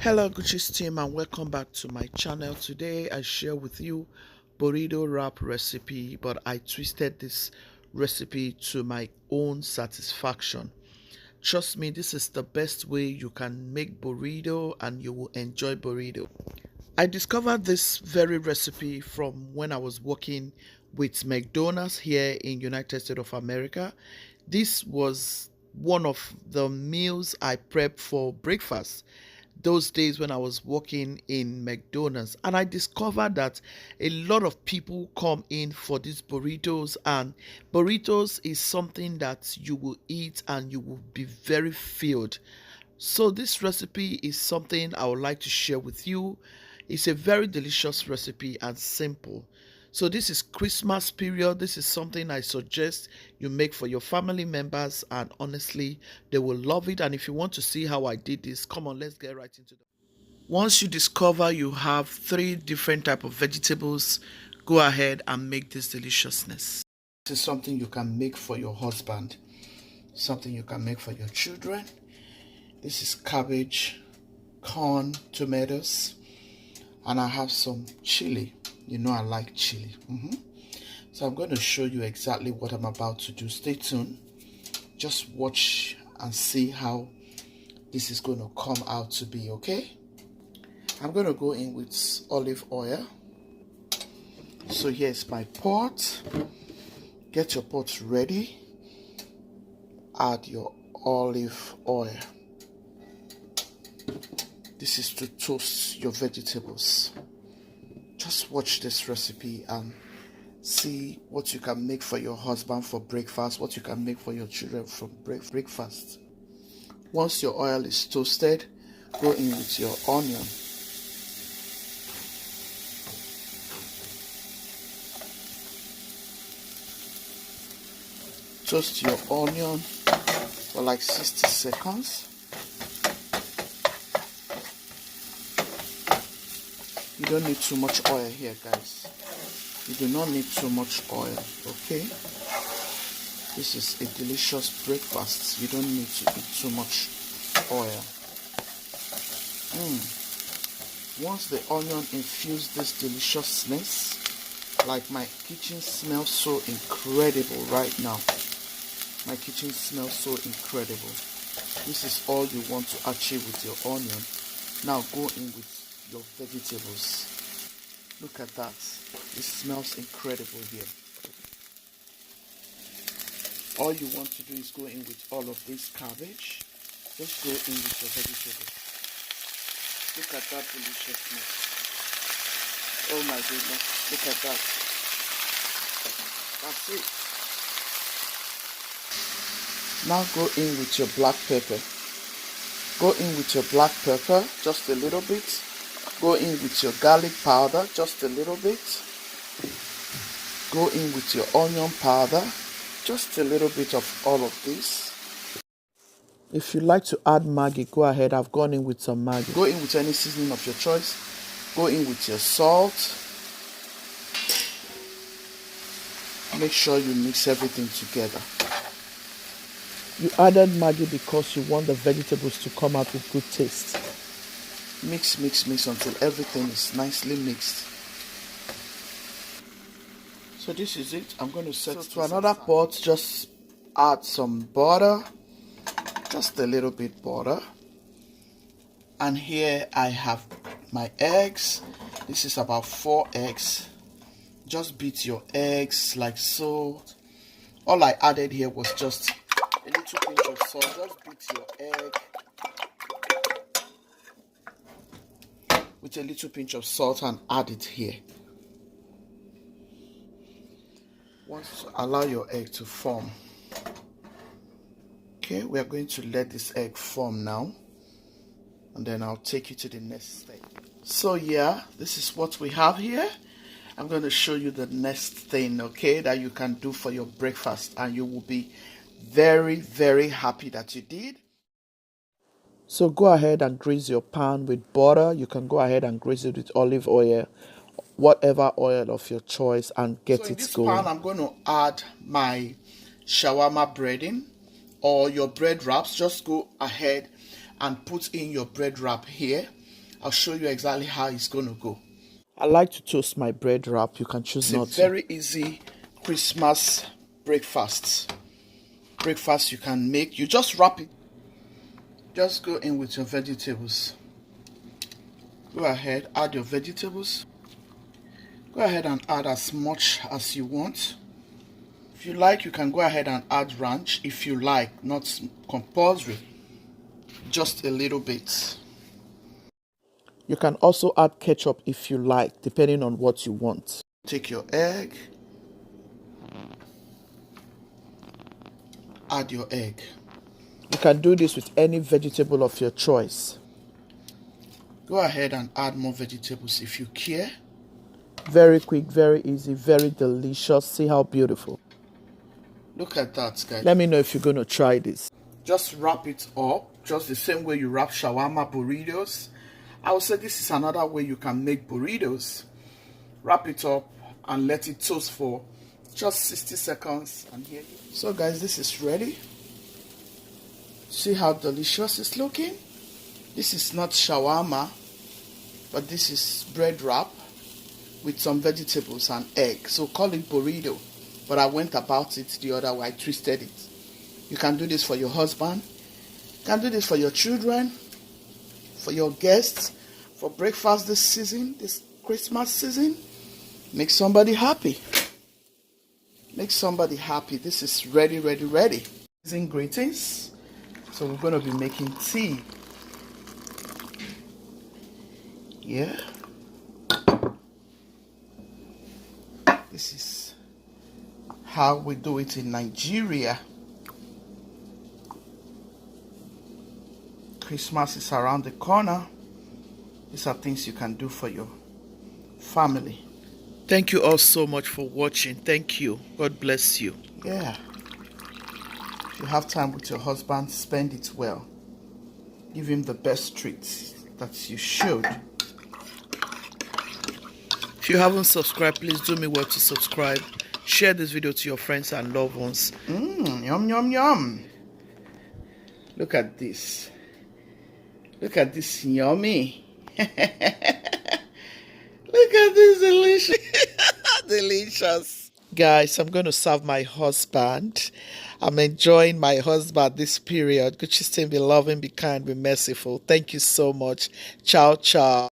Hello Gucci's team, and welcome back to my channel. Today I share with you burrito wrap recipe, but I twisted this recipe to my own satisfaction. Trust me, this is the best way you can make burrito and you will enjoy burrito. I discovered this very recipe from when I was working with McDonald's here in United States of America. This was one of the meals I prepped for breakfast those days when I was working in McDonald's, and I discovered that a lot of people come in for these burritos, and burritos is something that you will eat and you will be very filled. So this recipe is something I would like to share with you. It's a very delicious recipe and simple. So this is Christmas period. This is something I suggest you make for your family members, and honestly, they will love it. And if you want to see how I did this, come on, let's get right into it. Once you discover you have three different type of vegetables, go ahead and make this deliciousness. This is something you can make for your husband, something you can make for your children. This is cabbage, corn, tomatoes, and I have some chili. You know I like chili. So I'm going to show you exactly what I'm about to do. Stay tuned. Just watch and see how this is going to come out to be, okay? I'm going to go in with olive oil. So here's my pot. Get your pot ready. Add your olive oil. This is to toast your vegetables. Just watch this recipe and see what you can make for your husband for breakfast, what you can make for your children for breakfast. Once your oil is toasted, go in with your onion. Toast your onion for like 60 seconds. You don't need too much oil here, guys. You do not need too much oil, okay? This is a delicious breakfast. You don't need to eat too much oil. Once the onion infuses this deliciousness, like my kitchen smells so incredible right now. My kitchen smells so incredible. This is all you want to achieve with your onion. Now go in with your vegetables. Look at that. It smells incredible here. All you want to do is go in with all of this cabbage. Just go in with your vegetables. Look at that deliciousness. Oh my goodness. Look at that. That's it. Now go in with your black pepper. Go in with your black pepper, just a little bit. Go in with your garlic powder, just a little bit. Go in with your onion powder, just a little bit of all of this. If you like to add Maggi, go ahead. I've gone in with some Maggi. Go in with any seasoning of your choice. Go in with your salt. Make sure you mix everything together. You added Maggi because you want the vegetables to come out with good taste. Mix, mix, mix until everything is nicely mixed. So this is it. I'm going to set to another pot. Just add some butter. Just a little bit butter. And here I have my eggs. This is about 4 eggs. Just beat your eggs like so. All I added here was just a little pinch of salt. Just beat your egg with a little pinch of salt and add it here. Once allow your egg to form. Okay, we are going to let this egg form now, and then I'll take you to the next step. So yeah, this is what we have here. I'm going to show you the next thing, okay, that you can do for your breakfast, and you will be very, very happy that you did. So go ahead and grease your pan with butter. You can go ahead and grease it with olive oil, whatever oil of your choice, and get it going. So in this pan, I'm going to add my shawarma breading or your bread wraps. Just go ahead and put in your bread wrap here. I'll show you exactly how it's going to go. I like to toast my bread wrap. You can choose not to. It's a very easy Christmas breakfast. Breakfast you can make. You just wrap it. Just go in with your vegetables. Go ahead, add your vegetables. Go ahead and add as much as you want. If you like, you can go ahead and add ranch if you like, not compulsory. Just a little bit. You can also add ketchup if you like, depending on what you want. Take your egg. Add your egg. You can do this with any vegetable of your choice. Go ahead and add more vegetables if you care. Very quick, very easy, very delicious. See how beautiful. Look at that, guys. Let me know if you're going to try this. Just wrap it up, just the same way you wrap shawarma burritos. I would say this is another way you can make burritos. Wrap it up and let it toast for just 60 seconds. And here you go. So guys, this is ready. See how delicious it's looking? This is not shawarma, but this is bread wrap with some vegetables and egg. So call it burrito, but I went about it the other way. I twisted it. You can do this for your husband. You can do this for your children, for your guests, for breakfast this season, this Christmas season. Make somebody happy. Make somebody happy. This is ready, ready, ready. Season greetings. So we're going to be making tea. Yeah. This is how we do it in Nigeria. Christmas is around the corner. These are things you can do for your family. Thank you all so much for watching. Thank you. God bless you. Yeah. If you have time with your husband, spend it well. Give him the best treats that you should. If you haven't subscribed, please do me well to subscribe. Share this video to your friends and loved ones. Yum, yum, yum. Look at this. Look at this yummy. Look at this delicious. Delicious. Guys, I'm going to serve my husband. I'm enjoying my husband this period. Good, be loving, be kind, be merciful. Thank you so much. Ciao, ciao.